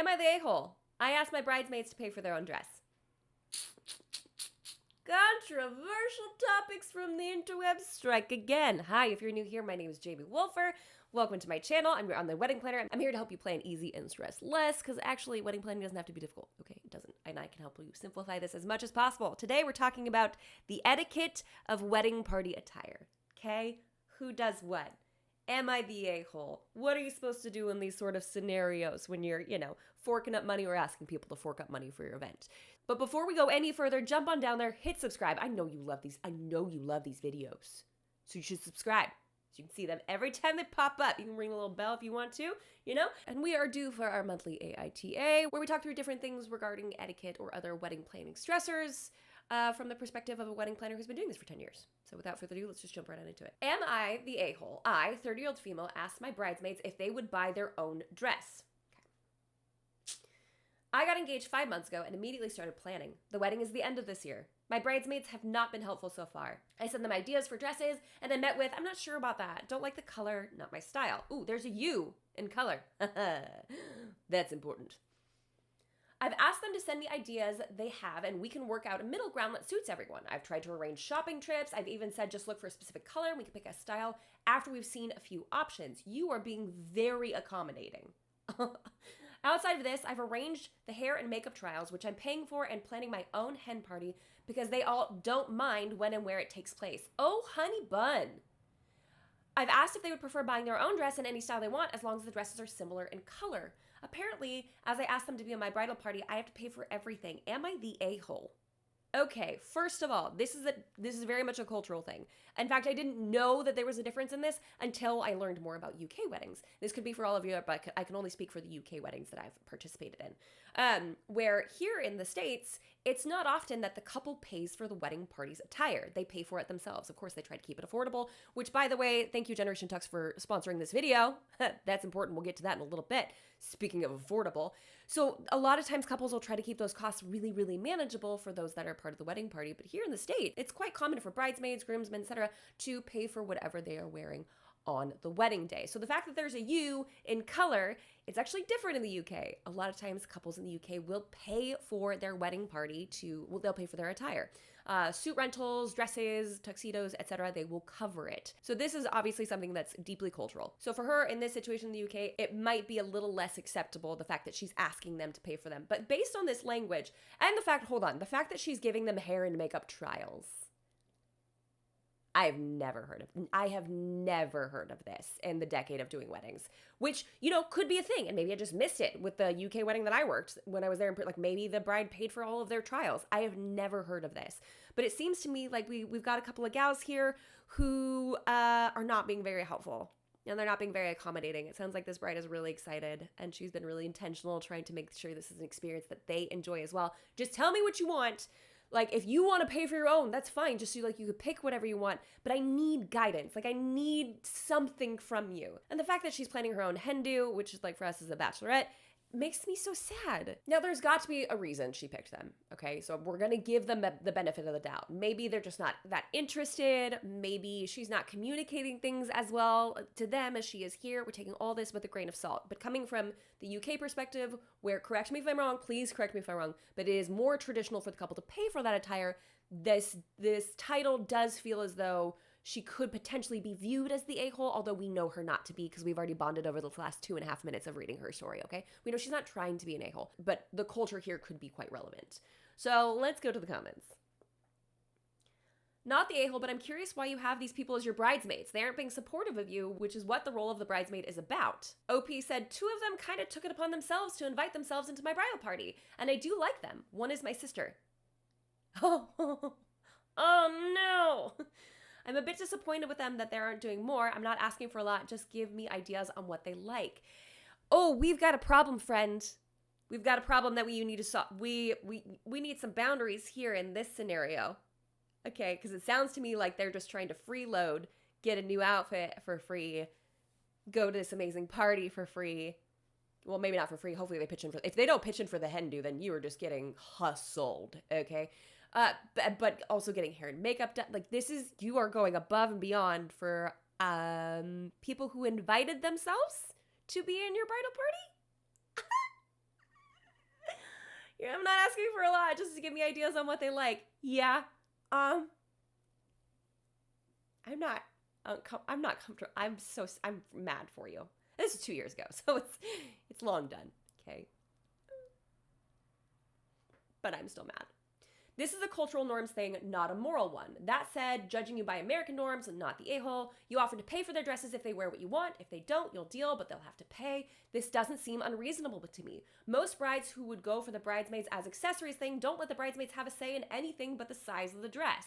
Am I the a-hole? I asked my bridesmaids to pay for their own dress. Controversial topics from the interwebs strike again. Hi, if you're new here, my name is Jamie Wolfer. Welcome to my channel. I'm your online wedding planner. I'm here to help you plan easy and stress less, because actually wedding planning doesn't have to be difficult. Okay, it doesn't. And I can help you simplify this as much as possible. Today we're talking about the etiquette of wedding party attire. Okay? Who does what? Am I the a-hole? What are you supposed to do in these sort of scenarios when you're, forking up money or asking people to fork up money for your event? But before we go any further, jump on down there, hit subscribe. I know you love these. I know you love these videos. So you should subscribe. So you can see them every time they pop up. You can ring a little bell if you want to, And we are due for our monthly AITA, where we talk through different things regarding etiquette or other wedding planning stressors from the perspective of a wedding planner who's been doing this for 10 years. So without further ado, let's just jump right on into it. Am I the a-hole? I, 30-year-old female, asked my bridesmaids if they would buy their own dress. I got engaged 5 months ago and immediately started planning. The wedding is the end of this year. My bridesmaids have not been helpful so far. I sent them ideas for dresses and then met with, I'm not sure about that. Don't like the color, not my style. Ooh, there's a U in color. That's important. I've asked them to send me ideas they have and we can work out a middle ground that suits everyone. I've tried to arrange shopping trips. I've even said just look for a specific color and we can pick a style after we've seen a few options. You are being very accommodating. Outside of this, I've arranged the hair and makeup trials, which I'm paying for, and planning my own hen party because they all don't mind when and where it takes place. Oh, honey bun. I've asked if they would prefer buying their own dress in any style they want as long as the dresses are similar in color. Apparently, as I asked them to be in my bridal party, I have to pay for everything. Am I the a-hole? Okay, first of all, this is very much a cultural thing. In fact, I didn't know that there was a difference in this until I learned more about UK weddings. This could be for all of you, but I can only speak for the UK weddings that I've participated in. Where here in the States, it's not often that the couple pays for the wedding party's attire. They pay for it themselves. Of course, they try to keep it affordable, which, by the way, thank you, Generation Tux, for sponsoring this video. That's important. We'll get to that in a little bit. Speaking of affordable. So a lot of times couples will try to keep those costs really, really manageable for those that are part of the wedding party. But here in the States, it's quite common for bridesmaids, groomsmen, etc., to pay for whatever they are wearing on the wedding day. So the fact that there's a U in color, it's actually different in the UK. A lot of times couples in the UK will pay for their wedding party they'll pay for their attire. Suit rentals, dresses, tuxedos, etc., they will cover it. So this is obviously something that's deeply cultural. So for her in this situation in the UK, it might be a little less acceptable, the fact that she's asking them to pay for them. But based on this language and the fact that she's giving them hair and makeup trials, I have never heard of this in the decade of doing weddings, which, could be a thing. And maybe I just missed it with the UK wedding that I worked when I was there. Like maybe the bride paid for all of their trials. I have never heard of this, but it seems to me like we've got a couple of gals here who are not being very helpful. And they're not being very accommodating. It sounds like this bride is really excited and she's been really intentional trying to make sure this is an experience that they enjoy as well. Just tell me what you want. Like, if you want to pay for your own, that's fine. Just so you could pick whatever you want. But I need guidance. Like, I need something from you. And the fact that she's planning her own hen do, which is like for us as a bachelorette, makes me so sad. Now, there's got to be a reason she picked them, okay? So we're going to give them the benefit of the doubt. Maybe they're just not that interested. Maybe she's not communicating things as well to them as she is here. We're taking all this with a grain of salt. But coming from the UK perspective, where, correct me if I'm wrong, please correct me if I'm wrong, but it is more traditional for the couple to pay for that attire, this title does feel as though she could potentially be viewed as the a-hole, although we know her not to be because we've already bonded over the last 2.5 minutes of reading her story, okay? We know she's not trying to be an a-hole, but the culture here could be quite relevant. So let's go to the comments. Not the a-hole, but I'm curious why you have these people as your bridesmaids. They aren't being supportive of you, which is what the role of the bridesmaid is about. OP said, 2 of them kind of took it upon themselves to invite themselves into my bridal party, and I do like them. One is my sister. Oh no! I'm a bit disappointed with them that they aren't doing more. I'm not asking for a lot. Just give me ideas on what they like. Oh, we've got a problem, friend. We've got a problem that we need to solve. We need some boundaries here in this scenario. Okay, because it sounds to me like they're just trying to freeload, get a new outfit for free, go to this amazing party for free. Well, maybe not for free. Hopefully they pitch in for, if they don't pitch in for the hen do, then you are just getting hustled, okay? But also getting hair and makeup done. Like you are going above and beyond for people who invited themselves to be in your bridal party. I'm not asking for a lot, just to give me ideas on what they like. Yeah. I'm not comfortable. I'm mad for you. This is 2 years ago, so it's long done. Okay. But I'm still mad. This is a cultural norms thing, not a moral one. That said, judging you by American norms, not the a-hole. You offer to pay for their dresses if they wear what you want. If they don't, you'll deal, but they'll have to pay. This doesn't seem unreasonable to me. Most brides who would go for the bridesmaids as accessories thing don't let the bridesmaids have a say in anything but the size of the dress.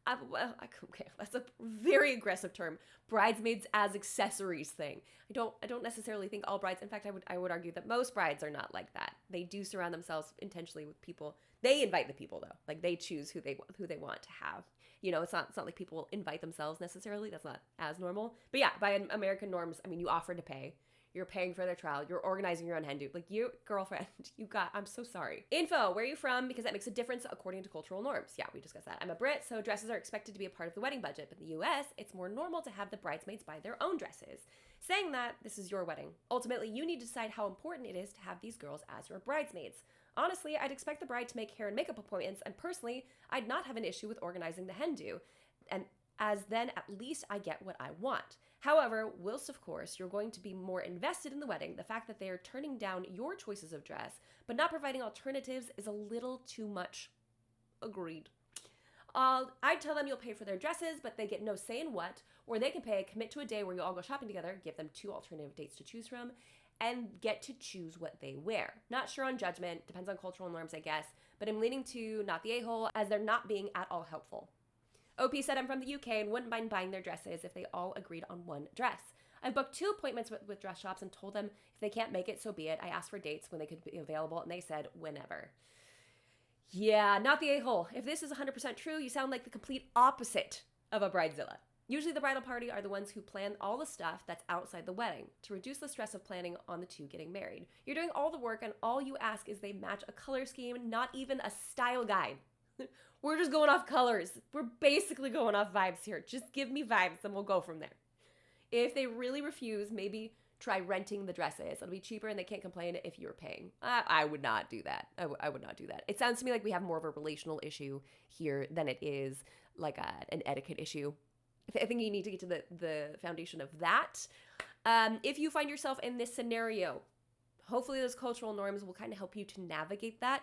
Okay, that's a very aggressive term. Bridesmaids as accessories thing. I don't necessarily think all brides. In fact, I would argue that most brides are not like that. They do surround themselves intentionally with people. They invite the people though. Like they choose who they want to have. You know, it's not like people invite themselves necessarily. That's not as normal. But yeah, by American norms, I mean you offer to pay. You're paying for their trial. You're organizing your own hen do. Like you, girlfriend, I'm so sorry. Info, where are you from? Because that makes a difference according to cultural norms. Yeah, we discussed that. I'm a Brit, so dresses are expected to be a part of the wedding budget. But in the US, it's more normal to have the bridesmaids buy their own dresses. Saying that, this is your wedding. Ultimately, you need to decide how important it is to have these girls as your bridesmaids. Honestly, I'd expect the bride to make hair and makeup appointments, and personally, I'd not have an issue with organizing the hen do. And as then at least I get what I want. However, whilst of course you're going to be more invested in the wedding, the fact that they are turning down your choices of dress but not providing alternatives is a little too much. Agreed. I'd tell them you'll pay for their dresses, but they get no say in what, or they can pay, commit to a day where you all go shopping together, give them 2 alternative dates to choose from, and get to choose what they wear. Not sure on judgment, depends on cultural norms, I guess, but I'm leaning to not the a-hole as they're not being at all helpful. OP said I'm from the UK and wouldn't mind buying their dresses if they all agreed on one dress. I've booked 2 appointments with dress shops and told them if they can't make it, so be it. I asked for dates when they could be available and they said whenever. Yeah, not the a-hole. If this is 100% true, you sound like the complete opposite of a bridezilla. Usually the bridal party are the ones who plan all the stuff that's outside the wedding to reduce the stress of planning on the two getting married. You're doing all the work and all you ask is they match a color scheme, not even a style guide. We're just going off colors. We're basically going off vibes here. Just give me vibes and we'll go from there. If they really refuse, maybe try renting the dresses. It'll be cheaper and they can't complain if you're paying. I would not do that. I would not do that. It sounds to me like we have more of a relational issue here than it is like an etiquette issue. I think you need to get to the foundation of that. If you find yourself in this scenario, hopefully those cultural norms will kind of help you to navigate that.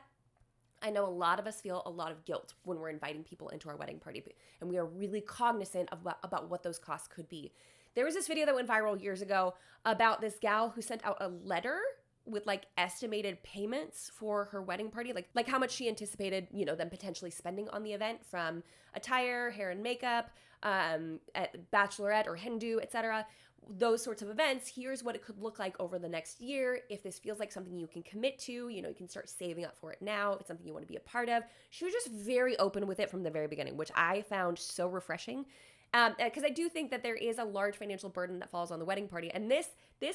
I know a lot of us feel a lot of guilt when we're inviting people into our wedding party, and we are really cognizant about what those costs could be. There was this video that went viral years ago about this gal who sent out a letter with like estimated payments for her wedding party, like how much she anticipated, them potentially spending on the event, from attire, hair and makeup, bachelorette or hen do, etc. Those sorts of events. Here's what it could look like over the next year. If this feels like something you can commit to, you can start saving up for it now. If it's something you want to be a part of. She was just very open with it from the very beginning, which I found so refreshing. Because I do think that there is a large financial burden that falls on the wedding party. And this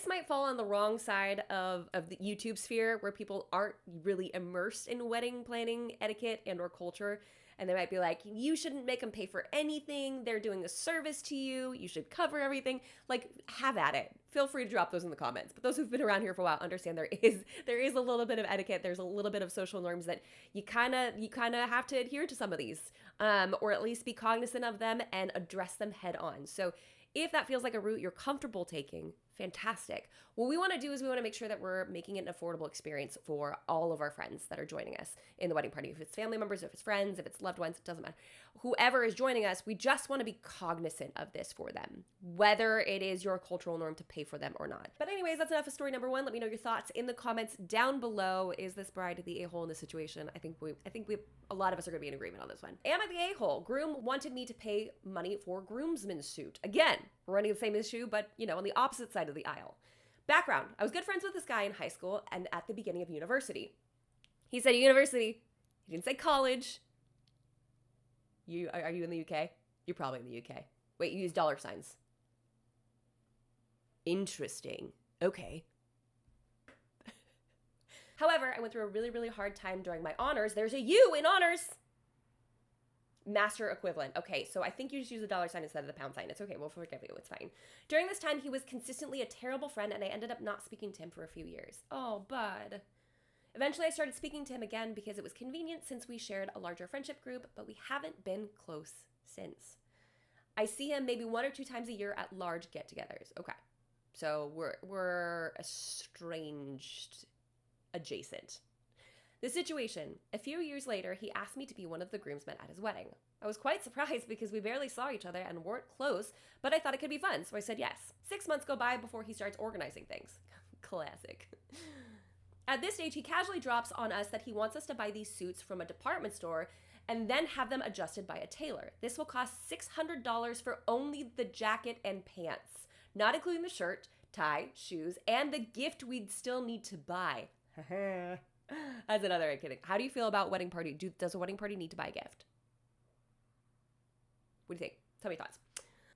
might fall on the wrong side of the YouTube sphere, where people aren't really immersed in wedding planning etiquette and or culture. And they might be like, you shouldn't make them pay for anything. They're doing a service to you. You should cover everything. Like, have at it. Feel free to drop those in the comments. But those who've been around here for a while understand there is a little bit of etiquette. There's a little bit of social norms that you kind of have to adhere to some of these, or at least be cognizant of them and address them head on. So if that feels like a route you're comfortable taking, fantastic. What we want to do is we want to make sure that we're making it an affordable experience for all of our friends that are joining us in the wedding party. If it's family members, if it's friends, if it's loved ones, it doesn't matter. Whoever is joining us, we just want to be cognizant of this for them, whether it is your cultural norm to pay for them or not. But anyways, that's enough of story number 1. Let me know your thoughts in the comments down below. Is this bride the a-hole in this situation? I think a lot of us are going to be in agreement on this one. Am I the a-hole? Groom wanted me to pay money for groomsman suit. Again, we're running the same issue, but on the opposite side of the aisle. Background: I was good friends with this guy in high school and at the beginning of university. He said university. He didn't say college. Are you in the UK? You're probably in the UK. Wait, you use dollar signs. Interesting. Okay. However, I went through a really, really hard time during my honors. There's a U in honors. Master equivalent. Okay, so I think you just use the dollar sign instead of the pound sign. It's okay. We'll forgive you. It's fine. During this time, he was consistently a terrible friend, and I ended up not speaking to him for a few years. Oh, bud. Eventually, I started speaking to him again because it was convenient since we shared a larger friendship group, but we haven't been close since. I see him maybe 1 or 2 times a year at large get-togethers. Okay, so we're estranged adjacent. The situation, a few years later, he asked me to be one of the groomsmen at his wedding. I was quite surprised because we barely saw each other and weren't close, but I thought it could be fun, so I said yes. 6 months go by before he starts organizing things. Classic. At this stage, he casually drops on us that he wants us to buy these suits from a department store and then have them adjusted by a tailor. This will cost $600 for only the jacket and pants, not including the shirt, tie, shoes, and the gift we'd still need to buy. That's another kidding. How do you feel about wedding party? Does a wedding party need to buy a gift? What do you think? Tell me your thoughts.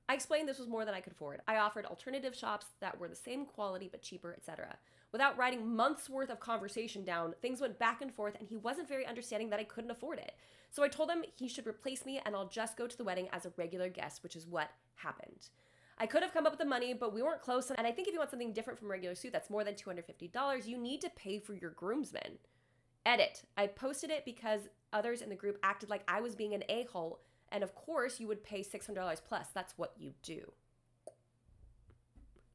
I explained this was more than I could afford. I offered alternative shops that were the same quality but cheaper, etc. Without writing months worth of conversation down, things went back and forth and he wasn't very understanding that I couldn't afford it. So I told him he should replace me and I'll just go to the wedding as a regular guest, which is what happened. I could have come up with the money, but we weren't close. And I think if you want something different from a regular suit that's more than $250, you need to pay for your groomsmen. Edit. I posted it because others in the group acted like I was being an a-hole. And of course, you would pay $600 plus. That's what you do.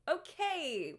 Okay.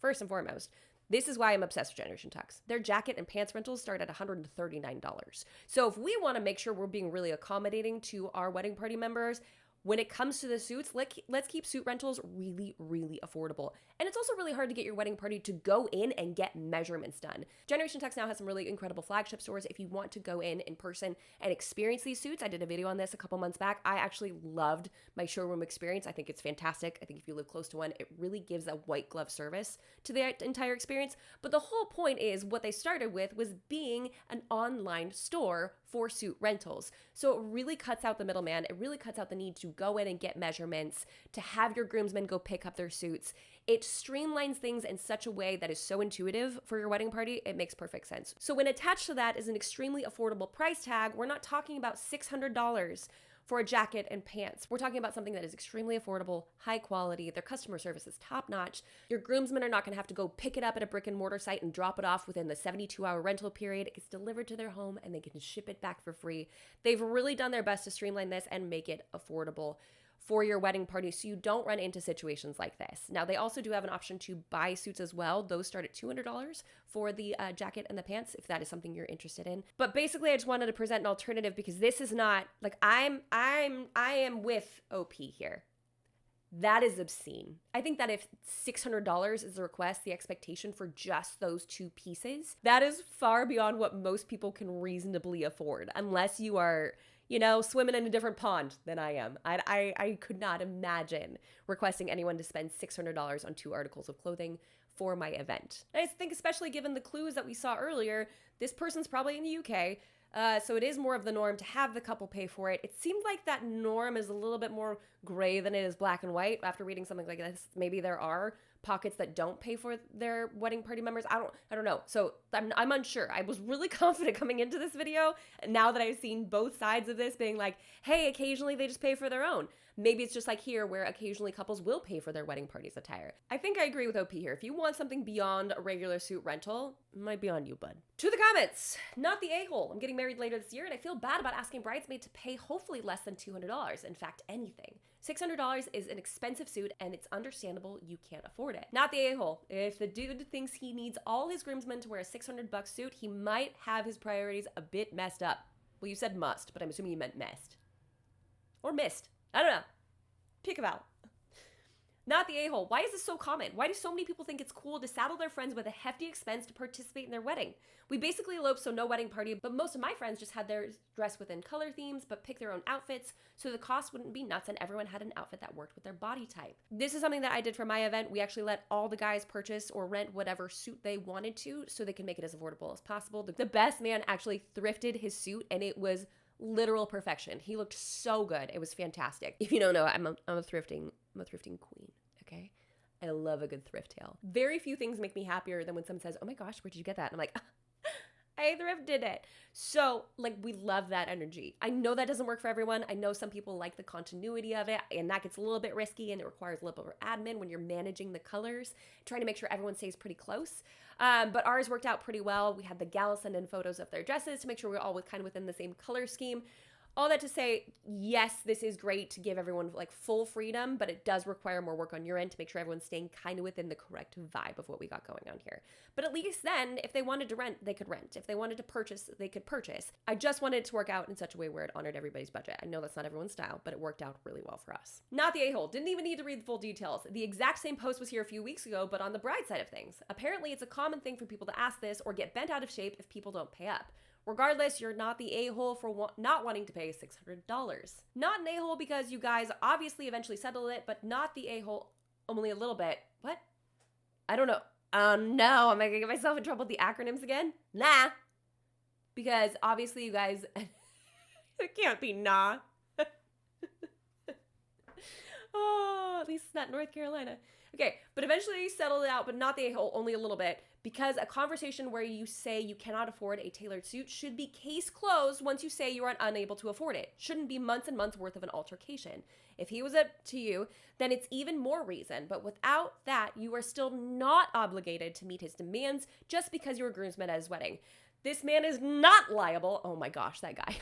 First and foremost, this is why I'm obsessed with Generation Tux. Their jacket and pants rentals start at $139. So if we want to make sure we're being really accommodating to our wedding party members, when it comes to the suits, let's keep suit rentals really, really affordable. And it's also really hard to get your wedding party to go in and get measurements done. Generation Tux now has some really incredible flagship stores. If you want to go in person and experience these suits, I did a video on this a couple months back. I actually loved my showroom experience. I think it's fantastic. I think if you live close to one, it really gives a white glove service to the entire experience. But the whole point is what they started with was being an online store for suit rentals. So it really cuts out the middleman. It really cuts out the need to go in and get measurements, to have your groomsmen go pick up their suits. It streamlines things in such a way that is so intuitive for your wedding party, it makes perfect sense. So when attached to that is an extremely affordable price tag, we're not talking about $600 for a jacket and pants. We're talking about something that is extremely affordable, high quality. Their customer service is top notch. Your groomsmen are not gonna have to go pick it up at a brick and mortar site and drop it off within the 72-hour rental period. It gets delivered to their home and they can ship it back for free. They've really done their best to streamline this and make it affordable for your wedding party so you don't run into situations like this. Now, they also do have an option to buy suits as well. Those start at $200 for the jacket and the pants, if that is something you're interested in. But basically, I just wanted to present an alternative because this is not, like, I am with OP here. That is obscene. I think that if $600 is the request, the expectation for just those 2 pieces, that is far beyond what most people can reasonably afford, unless you are, you know, swimming in a different pond than I am. I could not imagine requesting anyone to spend $600 on 2 articles of clothing for my event. And I think especially given the clues that we saw earlier, this person's probably in the UK, so it is more of the norm to have the couple pay for it. It seems like that norm is a little bit more gray than it is black and white. After reading something like this, maybe there are pockets that don't pay for their wedding party members. I don't know. So I'm unsure. I was really confident coming into this video. And now that I've seen both sides of this being like, hey, occasionally they just pay for their own. Maybe it's just like here where occasionally couples will pay for their wedding party's attire. I think I agree with OP here. If you want something beyond a regular suit rental, it might be on you, bud. To the comments, not the a-hole. I'm getting married later this year and I feel bad about asking Bridesmaid to pay hopefully less than $200. In fact, anything. $600 is an expensive suit and it's understandable you can't afford it. Not the a-hole. If the dude thinks he needs all his groomsmen to wear a $600 suit, he might have his priorities a bit messed up. Well, you said must, but I'm assuming you meant messed. Or missed. I don't know. Pick a vowel. Not the a-hole. Why is this so common? Why do so many people think it's cool to saddle their friends with a hefty expense to participate in their wedding? We basically eloped, so no wedding party, but most of my friends just had theirs dressed within color themes, but pick their own outfits, so the cost wouldn't be nuts and everyone had an outfit that worked with their body type. This is something that I did for my event. We actually let all the guys purchase or rent whatever suit they wanted to, so they can make it as affordable as possible. The best man actually thrifted his suit, and it was literal perfection. He looked so good. It was fantastic. If you don't know, I'm a thrifting queen, okay? I love a good thrift tale. Very few things make me happier than when someone says, oh my gosh, where did you get that? And I'm like, I thrifted it. So, like, we love that energy. I know that doesn't work for everyone. I know some people like the continuity of it, and that gets a little bit risky, and it requires a little bit of admin when you're managing the colors, trying to make sure everyone stays pretty close. But ours worked out pretty well. We had the gals send in photos of their dresses to make sure we were all kind of within the same color scheme. All that to say, yes, this is great to give everyone like full freedom, but it does require more work on your end to make sure everyone's staying kind of within the correct vibe of what we got going on here. But at least then, if they wanted to rent, they could rent. If they wanted to purchase, they could purchase. I just wanted it to work out in such a way where it honored everybody's budget. I know that's not everyone's style, but it worked out really well for us. Not the a-hole. Didn't even need to read the full details. The exact same post was here a few weeks ago, but on the bride side of things. Apparently, it's a common thing for people to ask this or get bent out of shape if people don't pay up. Regardless, you're not the a-hole for not wanting to pay $600. Not an a-hole because you guys obviously eventually settled it, but not the a-hole only a little bit. What? I don't know. Oh no, am I gonna get myself in trouble with the acronyms again? Nah. Because obviously you guys, it can't be nah. Oh, at least it's not North Carolina. Okay, but eventually you settled it out, but not the a-hole, only a little bit, because a conversation where you say you cannot afford a tailored suit should be case closed once you say you are unable to afford it. Shouldn't be months and months worth of an altercation. If he was up to you, then it's even more reason, but without that, you are still not obligated to meet his demands just because you're a groomsman at his wedding. This man is not liable. Oh my gosh, that guy.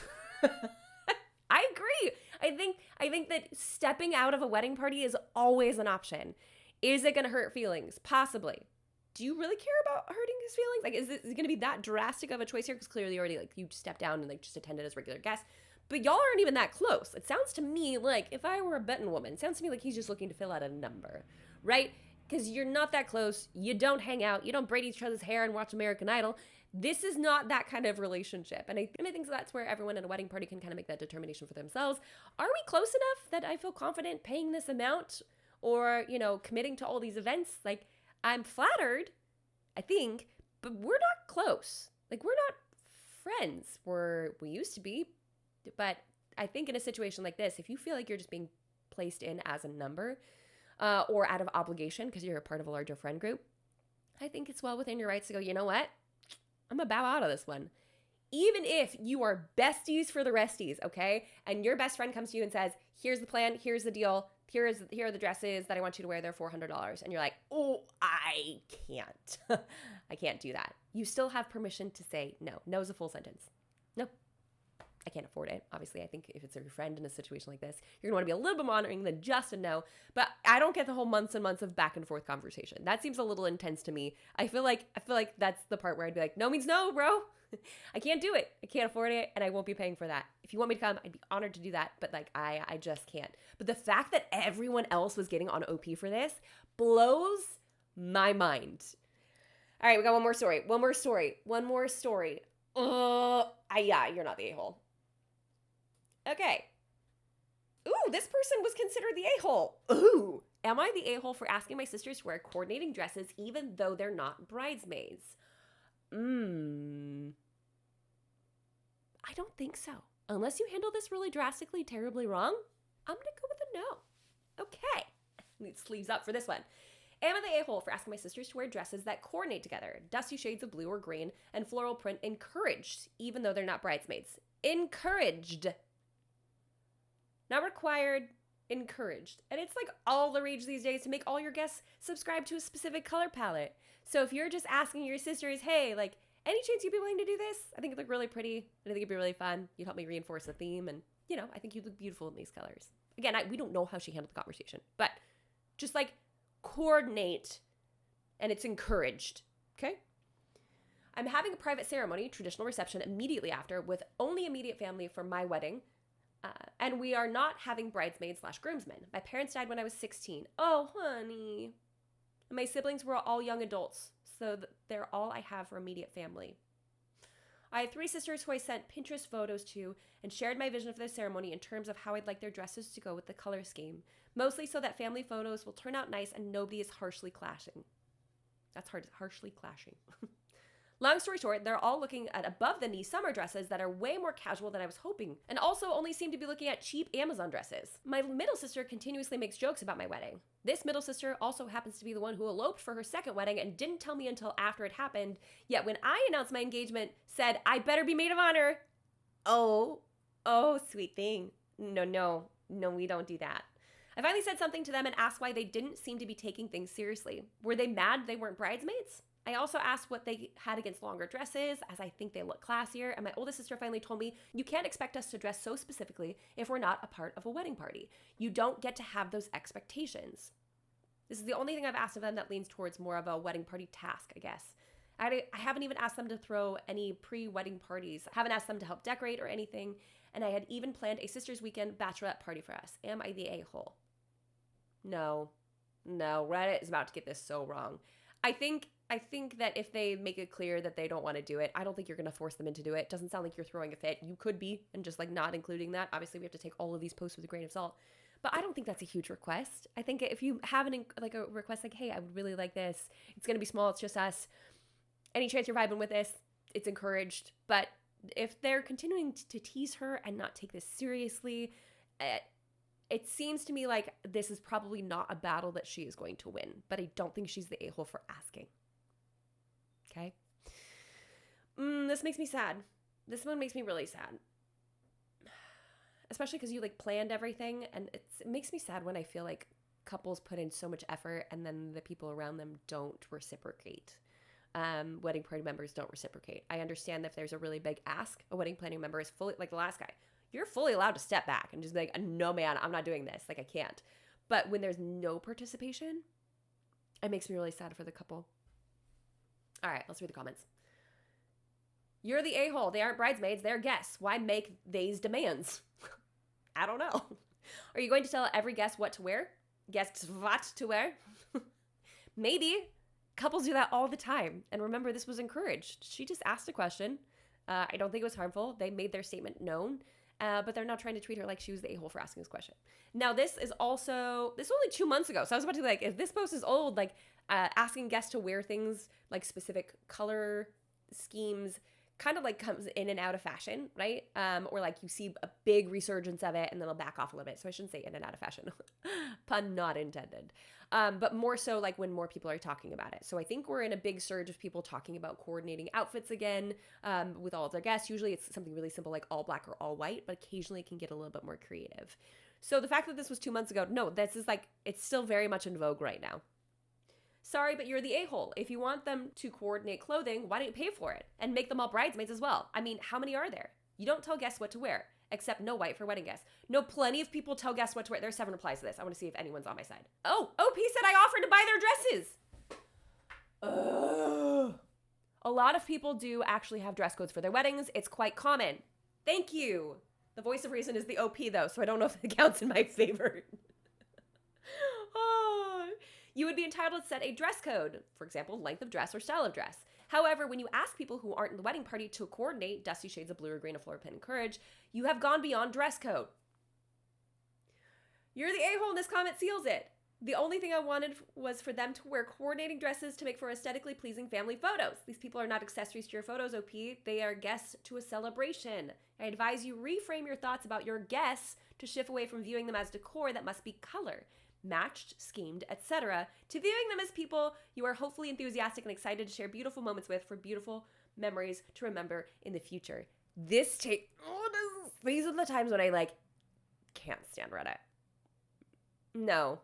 I agree. I think that stepping out of a wedding party is always an option. Is it going to hurt feelings? Possibly. Do you really care about hurting his feelings? Like, is it going to be that drastic of a choice here? Because clearly already, like, you stepped down and, like, just attended as regular guest. But y'all aren't even that close. It sounds to me like, if I were a betting woman, it sounds to me like he's just looking to fill out a number, right? Because you're not that close. You don't hang out. You don't braid each other's hair and watch American Idol. This is not that kind of relationship. And I think that's where everyone at a wedding party can kind of make that determination for themselves. Are we close enough that I feel confident paying this amount? Or, you know, committing to all these events? Like, I'm flattered, I think, but we're not close. Like, we're not friends. We used to be. But I think in a situation like this, if you feel like you're just being placed in as a number or out of obligation because you're a part of a larger friend group, I think it's well within your rights to go, you know what? I'm going to bow out of this one. Even if you are besties for the resties, okay? And your best friend comes to you and says, here's the plan, here's the deal, here are the dresses that I want you to wear, they're $400. And you're like, oh, I can't. I can't do that. You still have permission to say no. No is a full sentence. No, I can't afford it. Obviously, I think if it's your friend in a situation like this, you're gonna want to be a little bit monitoring than just a no. But I don't get the whole months and months of back and forth conversation. That seems a little intense to me. I feel like that's the part where I'd be like, no means no, bro. I can't do it. I can't afford it, and I won't be paying for that. If you want me to come, I'd be honored to do that, but like I just can't. But the fact that everyone else was getting on OP for this blows my mind. All right, we got one more story. Yeah, you're not the a-hole. Okay. Ooh, this person was considered the a-hole. Ooh, am I the a-hole for asking my sisters to wear coordinating dresses even though they're not bridesmaids? I don't think so. Unless you handle this really drastically, terribly wrong, I'm going to go with a no. Okay. Need sleeves up for this one. Am I the a-hole for asking my sisters to wear dresses that coordinate together? Dusty shades of blue or green and floral print encouraged, even though they're not bridesmaids. Encouraged. Not required, encouraged. And it's like all the rage these days to make all your guests subscribe to a specific color palette. So if you're just asking your sisters, hey, like, any chance you'd be willing to do this? I think it'd look really pretty. And I think it'd be really fun. You'd help me reinforce the theme. And, you know, I think you'd look beautiful in these colors. Again, we don't know how she handled the conversation. But just, like, coordinate. And it's encouraged. Okay? I'm having a private ceremony, traditional reception, immediately after with only immediate family for my wedding. And we are not having bridesmaids/groomsmen. My parents died when I was 16. Oh, honey. My siblings were all young adults, so they're all I have for immediate family. I have 3 sisters who I sent Pinterest photos to and shared my vision of their ceremony in terms of how I'd like their dresses to go with the color scheme, mostly so that family photos will turn out nice and nobody is harshly clashing. That's hard, harshly clashing. Long story short, they're all looking at above the knee summer dresses that are way more casual than I was hoping, and also only seem to be looking at cheap Amazon dresses. My middle sister continuously makes jokes about my wedding. This middle sister also happens to be the one who eloped for her second wedding and didn't tell me until after it happened, yet when I announced my engagement, said, I better be maid of honor. Oh, sweet thing. No, we don't do that. I finally said something to them and asked why they didn't seem to be taking things seriously. Were they mad they weren't bridesmaids? I also asked what they had against longer dresses, as I think they look classier, and my oldest sister finally told me, you can't expect us to dress so specifically if we're not a part of a wedding party. You don't get to have those expectations. This is the only thing I've asked of them that leans towards more of a wedding party task, I guess. I haven't even asked them to throw any pre-wedding parties. I haven't asked them to help decorate or anything, and I had even planned a sister's weekend bachelorette party for us. Am I the a-hole? No, Reddit is about to get this so wrong. I think that if they make it clear that they don't want to do it, I don't think you're going to force them into do it. It doesn't sound like you're throwing a fit. You could be, and just like not including that. Obviously, we have to take all of these posts with a grain of salt. But I don't think that's a huge request. I think if you have a request like, hey, I would really like this. It's going to be small. It's just us. Any chance you're vibing with this, it's encouraged. But if they're continuing to tease her and not take this seriously, it seems to me like this is probably not a battle that she is going to win. But I don't think she's the a-hole for asking. Okay? This makes me sad. This one makes me really sad. Especially because you planned everything, and it makes me sad when I feel like couples put in so much effort and then the people around them don't reciprocate. Wedding party members don't reciprocate. I understand that if there's a really big ask, a wedding planning member is fully, like the last guy, you're fully allowed to step back and just be like, no man, I'm not doing this. I can't. But when there's no participation, it makes me really sad for the couple. All right, let's read the comments. You're the a-hole. They aren't bridesmaids. They're guests. Why make these demands? I don't know. Are you going to tell every guest what to wear? Guests what to wear? Maybe. Couples do that all the time. And remember, this was encouraged. She just asked a question. I don't think it was harmful. They made their statement known. But they're not trying to treat her like she was the a-hole for asking this question. Now, this is only 2 months ago. So I was about to be if this post is old, asking guests to wear things like specific color schemes kind of comes in and out of fashion, right? Or you see a big resurgence of it and then it'll back off a little bit. So I shouldn't say in and out of fashion. Pun not intended. But more so when more people are talking about it. So I think we're in a big surge of people talking about coordinating outfits again with all of their guests. Usually it's something really simple like all black or all white, but occasionally it can get a little bit more creative. So the fact that this was 2 months ago, no, this is it's still very much in vogue right now. Sorry, but you're the a-hole. If you want them to coordinate clothing, why don't you pay for it? And make them all bridesmaids as well. I mean, how many are there? You don't tell guests what to wear, except no white for wedding guests. No, plenty of people tell guests what to wear. There's 7 replies to this. I want to see if anyone's on my side. Oh, OP said I offered to buy their dresses. A lot of people do actually have dress codes for their weddings. It's quite common. Thank you. The voice of reason is the OP, though, so I don't know if it counts in my favor. You would be entitled to set a dress code, for example, length of dress or style of dress. However, when you ask people who aren't in the wedding party to coordinate dusty shades of blue or green of floral pin and courage, you have gone beyond dress code. You're the a-hole, and this comment seals it. The only thing I wanted was for them to wear coordinating dresses to make for aesthetically pleasing family photos. These people are not accessories to your photos, OP. They are guests to a celebration. I advise you reframe your thoughts about your guests to shift away from viewing them as decor that must be color, matched, schemed, etc., to viewing them as people you are hopefully enthusiastic and excited to share beautiful moments with for beautiful memories to remember in the future. These are the times when I can't stand Reddit. No,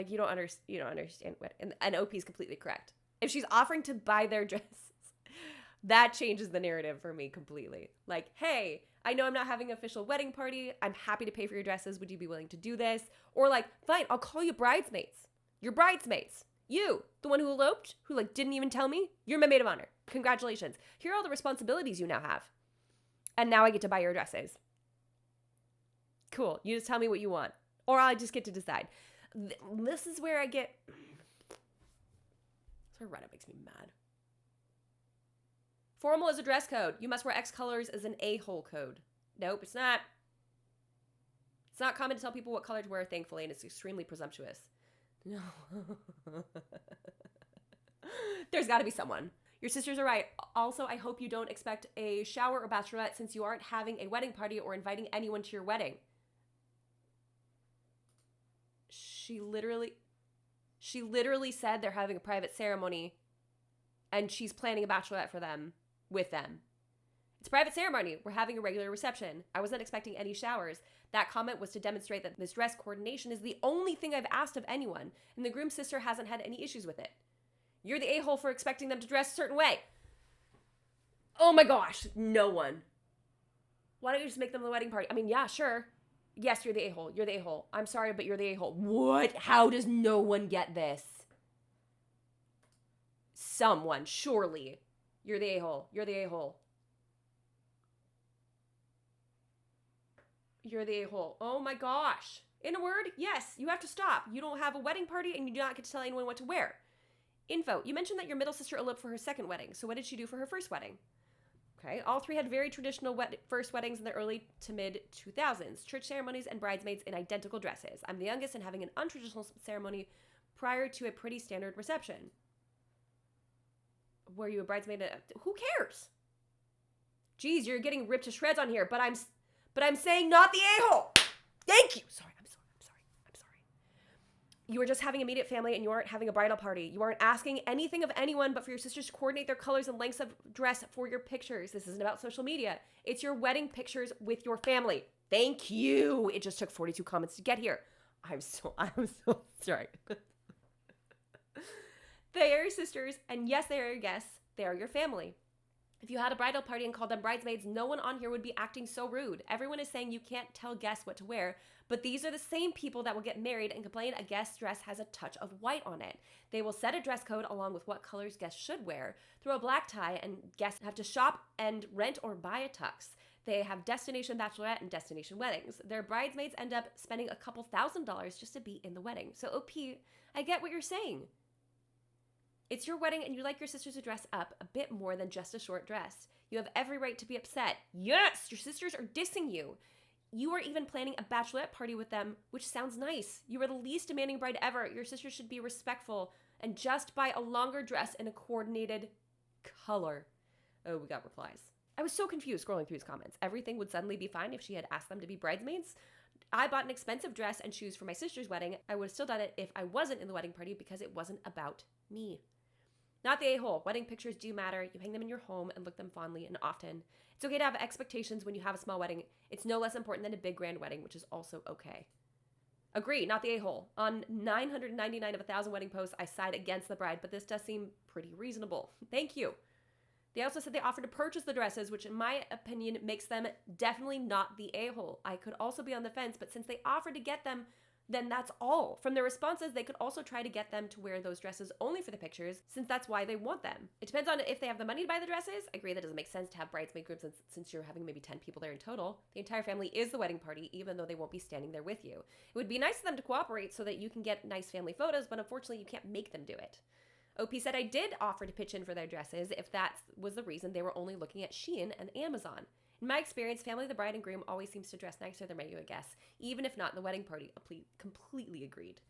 you don't understand what, and OP is completely correct. If she's offering to buy their dresses, that changes the narrative for me completely. Hey, I know I'm not having an official wedding party. I'm happy to pay for your dresses. Would you be willing to do this? Or fine, I'll call you bridesmaids. You're bridesmaids. You, the one who eloped, who didn't even tell me, you're my maid of honor. Congratulations. Here are all the responsibilities you now have. And now I get to buy your dresses. Cool. You just tell me what you want. Or I just get to decide. This is where Reddit makes me mad. Formal is a dress code. You must wear X colors as an a-hole code. Nope, it's not. It's not common to tell people what color to wear, thankfully, and it's extremely presumptuous. No. There's got to be someone. Your sisters are right. Also, I hope you don't expect a shower or bachelorette since you aren't having a wedding party or inviting anyone to your wedding. She literally said they're having a private ceremony and she's planning a bachelorette for them with them. It's a private ceremony. We're having a regular reception. I wasn't expecting any showers. That comment was to demonstrate that this dress coordination is the only thing I've asked of anyone, and the groom's sister hasn't had any issues with it. You're the a-hole for expecting them to dress a certain way. Oh my gosh, no one. Why don't you just make them the wedding party? I mean, yeah, sure. Yes, you're the a-hole. You're the a-hole. I'm sorry, but you're the a-hole. What? How does no one get this? Someone, surely. You're the a-hole. You're the a-hole. You're the a-hole. Oh my gosh. In a word, yes, you have to stop. You don't have a wedding party and you do not get to tell anyone what to wear. Info, you mentioned that your middle sister eloped for her second wedding. So what did she do for her first wedding? Okay, all three had very traditional first weddings in the early to mid 2000s. Church ceremonies and bridesmaids in identical dresses. I'm the youngest and having an untraditional ceremony prior to a pretty standard reception. Were you a bridesmaid? Who cares? Geez, you're getting ripped to shreds on here, but I'm saying not the a-hole. Thank you. Sorry. You were just having immediate family and you aren't having a bridal party. You aren't asking anything of anyone but for your sisters to coordinate their colors and lengths of dress for your pictures. This isn't about social media. It's your wedding pictures with your family. Thank you. It just took 42 comments to get here. I'm so sorry. They are your sisters, and yes, they are your guests. They are your family. If you had a bridal party and called them bridesmaids, no one on here would be acting so rude. Everyone is saying you can't tell guests what to wear, but these are the same people that will get married and complain a guest's dress has a touch of white on it. They will set a dress code along with what colors guests should wear, throw a black tie, and guests have to shop and rent or buy a tux. They have destination bachelorette and destination weddings. Their bridesmaids end up spending a couple $1,000s just to be in the wedding. So OP, I get what you're saying. It's your wedding and you like your sisters to dress up a bit more than just a short dress. You have every right to be upset. Yes, your sisters are dissing you. You are even planning a bachelorette party with them, which sounds nice. You are the least demanding bride ever. Your sisters should be respectful and just buy a longer dress in a coordinated color. Oh, we got replies. I was so confused scrolling through his comments. Everything would suddenly be fine if she had asked them to be bridesmaids. I bought an expensive dress and shoes for my sister's wedding. I would have still done it if I wasn't in the wedding party because it wasn't about me. Not the a-hole. Wedding pictures do matter. You hang them in your home and look them fondly and often. It's okay to have expectations when you have a small wedding. It's no less important than a big grand wedding, which is also okay. Agree, not the a-hole. On 999 of 1,000 wedding posts, I side against the bride, but this does seem pretty reasonable. Thank you. They also said they offered to purchase the dresses, which in my opinion makes them definitely not the a-hole. I could also be on the fence, but since they offered to get them, then that's all. From their responses, they could also try to get them to wear those dresses only for the pictures, since that's why they want them. It depends on if they have the money to buy the dresses. I agree that doesn't make sense to have bridesmaid groups since you're having maybe 10 people there in total. The entire family is the wedding party, even though they won't be standing there with you. It would be nice of them to cooperate so that you can get nice family photos, but unfortunately you can't make them do it. OP said I did offer to pitch in for their dresses if that was the reason they were only looking at Shein and Amazon. In my experience, family of the bride and groom always seems to dress nicer than regular guests, even if not in the wedding party. Completely agreed.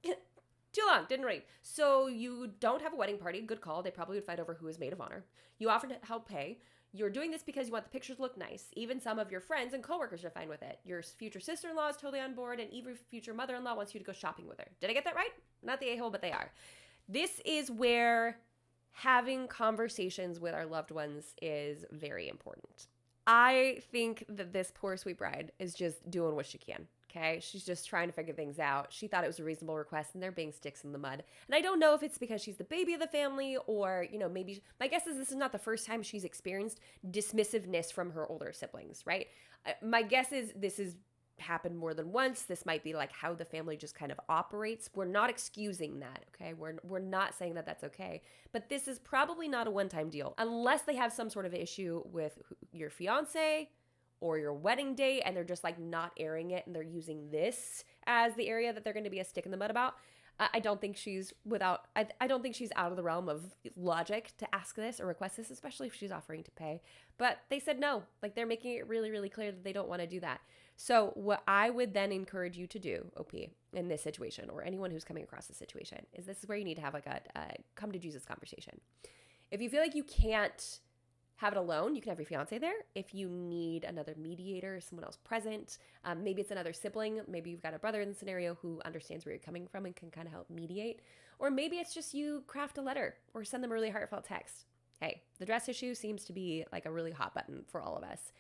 Too long, didn't read. So you don't have a wedding party. Good call. They probably would fight over who is maid of honor. You offered to help pay. You're doing this because you want the pictures to look nice. Even some of your friends and coworkers are fine with it. Your future sister-in-law is totally on board, and even future mother-in-law wants you to go shopping with her. Did I get that right? Not the a-hole, but they are. This is where having conversations with our loved ones is very important. I think that this poor sweet bride is just doing what she can, okay? She's just trying to figure things out. She thought it was a reasonable request, and they're being sticks in the mud. And I don't know if it's because she's the baby of the family or, maybe, my guess is this is not the first time she's experienced dismissiveness from her older siblings, right? My guess is this is happened more than once. This might be like how the family just kind of operates. We're not excusing that, okay? We're not saying that that's okay. But this is probably not a one-time deal unless they have some sort of issue with your fiance or your wedding date and they're just like not airing it and they're using this as the area that they're going to be a stick in the mud about. I don't think she's I don't think she's out of the realm of logic to ask this or request this, especially if she's offering to pay. But they said no. Like, they're making it really, really clear that they don't want to do that. So what I would then encourage you to do, OP, in this situation, or anyone who's coming across this situation, is this is where you need to have like a come to Jesus conversation. If you feel like you can't have it alone, you can have your fiance there. If you need another mediator, someone else present, maybe it's another sibling. Maybe you've got a brother in the scenario who understands where you're coming from and can kind of help mediate. Or maybe it's just you craft a letter or send them a really heartfelt text. Hey, the dress issue seems to be like a really hot button for all of us.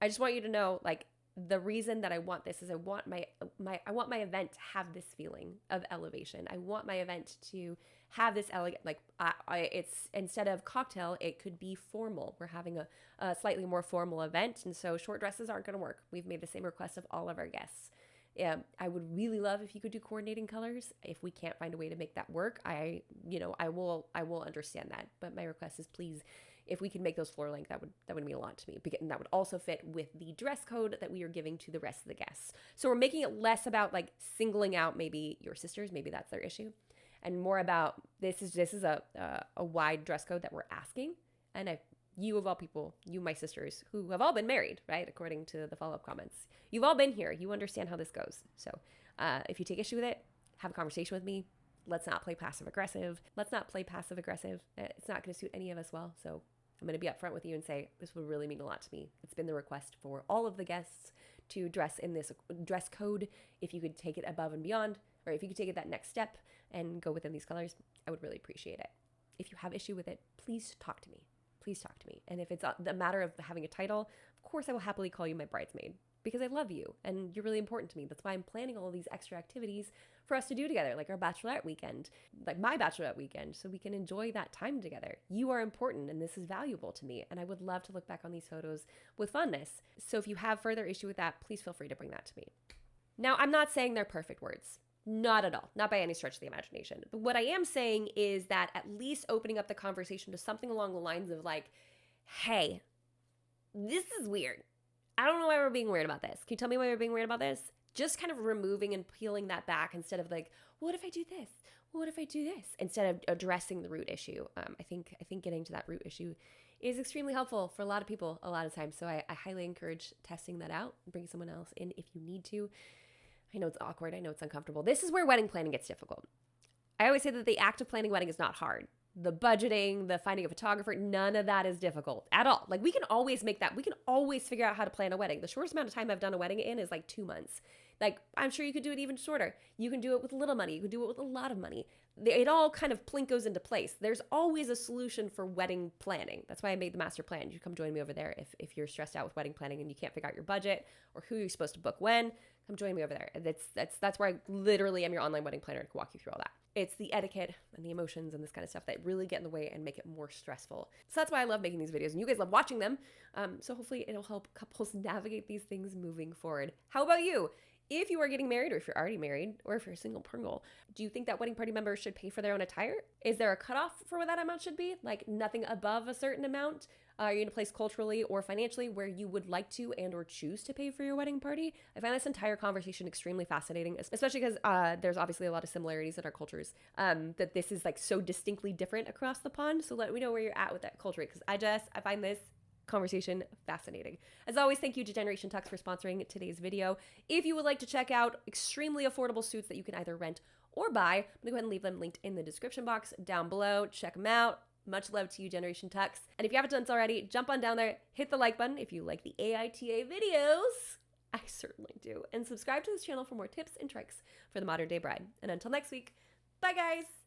I just want you to know, like, the reason that I want this is I want my event to have this feeling of elevation. I want my event to have this elegant, like, it's, instead of cocktail, it could be formal. We're having a slightly more formal event, and so short dresses aren't going to work. We've made the same request of all of our guests. I would really love if you could do coordinating colors. If we can't find a way to make that work, I will understand that. But my request is, please, if we can make those floor length, that would mean a lot to me. And that would also fit with the dress code that we are giving to the rest of the guests. So we're making it less about like singling out maybe your sisters, maybe that's their issue, and more about this is a wide dress code that we're asking. And you of all people, you, my sisters, who have all been married, right? According to the follow-up comments, you've all been here. You understand how this goes. So if you take issue with it, have a conversation with me. Let's not play passive aggressive. It's not going to suit any of us well. So I'm going to be upfront with you and say, this would really mean a lot to me. It's been the request for all of the guests to dress in this dress code. If you could take it above and beyond, or if you could take it that next step and go within these colors, I would really appreciate it. If you have issue with it, please talk to me. Please talk to me. And if it's a matter of having a title, of course I will happily call you my bridesmaid, because I love you and you're really important to me. That's why I'm planning all of these extra activities for us to do together, like our bachelorette weekend, like my bachelorette weekend, so we can enjoy that time together. You are important and this is valuable to me, and I would love to look back on these photos with fondness. So if you have further issue with that, please feel free to bring that to me. Now, I'm not saying they're perfect words. Not at all. Not by any stretch of the imagination. But what I am saying is that at least opening up the conversation to something along the lines of like, hey, this is weird. I don't know why we're being weird about this. Can you tell me why we're being weird about this? Just kind of removing and peeling that back instead of like, what if I do this? What if I do this? Instead of addressing the root issue. I think getting to that root issue is extremely helpful for a lot of people a lot of times. So I highly encourage testing that out. Bring someone else in if you need to. I know it's awkward. I know it's uncomfortable. This is where wedding planning gets difficult. I always say that the act of planning a wedding is not hard. The budgeting, the finding a photographer, none of that is difficult at all. Like, we can always make that. We can always figure out how to plan a wedding. The shortest amount of time I've done a wedding in is like 2 months. Like, I'm sure you could do it even shorter. You can do it with little money. You can do it with a lot of money. It all kind of goes into place. There's always a solution for wedding planning. That's why I made the master plan. You come join me over there if you're stressed out with wedding planning and you can't figure out your budget or who you're supposed to book when. Come join me over there. That's where I literally am your online wedding planner to walk you through all that. It's the etiquette and the emotions and this kind of stuff that really get in the way and make it more stressful. So that's why I love making these videos, and you guys love watching them. So hopefully it'll help couples navigate these things moving forward. How about you? If you are getting married, or if you're already married, or if you're a single Pringle, do you think that wedding party members should pay for their own attire? Is there a cutoff for what that amount should be? Like nothing above a certain amount? Are you in a place culturally or financially where you would like to and or choose to pay for your wedding party? I find this entire conversation extremely fascinating, especially because there's obviously a lot of similarities in our cultures, that this is like so distinctly different across the pond. So let me know where you're at with that culture, because I find this conversation fascinating. As always, thank you to Generation Tux for sponsoring today's video. If you would like to check out extremely affordable suits that you can either rent or buy, I'm gonna go ahead and leave them linked in the description box down below. Check them out. Much love to you, Generation Tux. And if you haven't done so already, jump on down there, hit the like button if you like the AITA videos. I certainly do. And subscribe to this channel for more tips and tricks for the modern day bride. And until next week, bye guys.